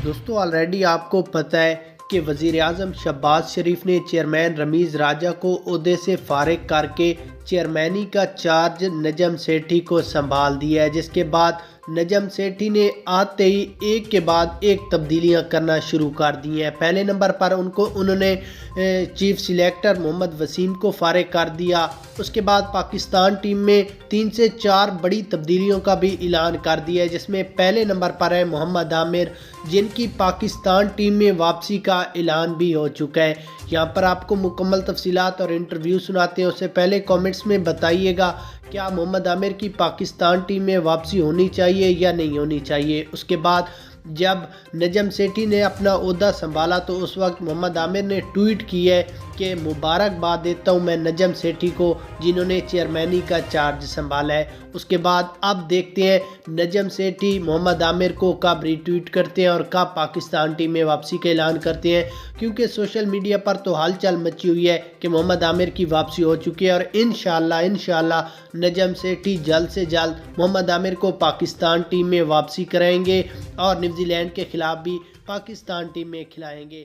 دوستو آلریڈی آپ کو پتہ ہے کہ وزیر اعظم شہباز شریف نے چیئرمین رمیز راجہ کو عہدے سے فارغ کر کے چیئرمینی کا چارج نجم سیٹھی کو سنبھال دیا ہے، جس کے بعد نجم سیٹھی نے آتے ہی ایک کے بعد ایک تبدیلیاں کرنا شروع کر دی ہیں۔ پہلے نمبر پر انہوں نے چیف سلیکٹر محمد وسیم کو فارغ کر دیا۔ اس کے بعد پاکستان ٹیم میں 3 سے 4 بڑی تبدیلیوں کا بھی اعلان کر دیا ہے، جس میں پہلے نمبر پر ہے محمد عامر، جن کی پاکستان ٹیم میں واپسی کا اعلان بھی ہو چکا ہے۔ یہاں پر آپ کو مکمل تفصیلات اور انٹرویو سناتے ہیں، اس سے پہلے کامنٹس میں بتائیے گا کیا محمد عامر کی پاکستان ٹیم میں واپسی ہونی چاہیے یا نہیں ہونی چاہیے۔ اس کے بعد جب نجم سیٹھی نے اپنا عہدہ سنبھالا تو اس وقت محمد عامر نے ٹویٹ کی ہے کہ مبارکباد دیتا ہوں میں نجم سیٹھی کو، جنہوں نے چیئرمینی کا چارج سنبھالا ہے۔ اس کے بعد اب دیکھتے ہیں نجم سیٹھی محمد عامر کو کب ری ٹویٹ کرتے ہیں اور کب پاکستان ٹیم میں واپسی کا اعلان کرتے ہیں، کیونکہ سوشل میڈیا پر تو ہلچل مچی ہوئی ہے کہ محمد عامر کی واپسی ہو چکی ہے، اور انشاءاللہ نجم سیٹھی جلد سے جلد محمد عامر کو پاکستان ٹیم میں واپسی کرائیں گے اور نیوزی لینڈ کے خلاف بھی پاکستان ٹیم میں کھلائیں گے۔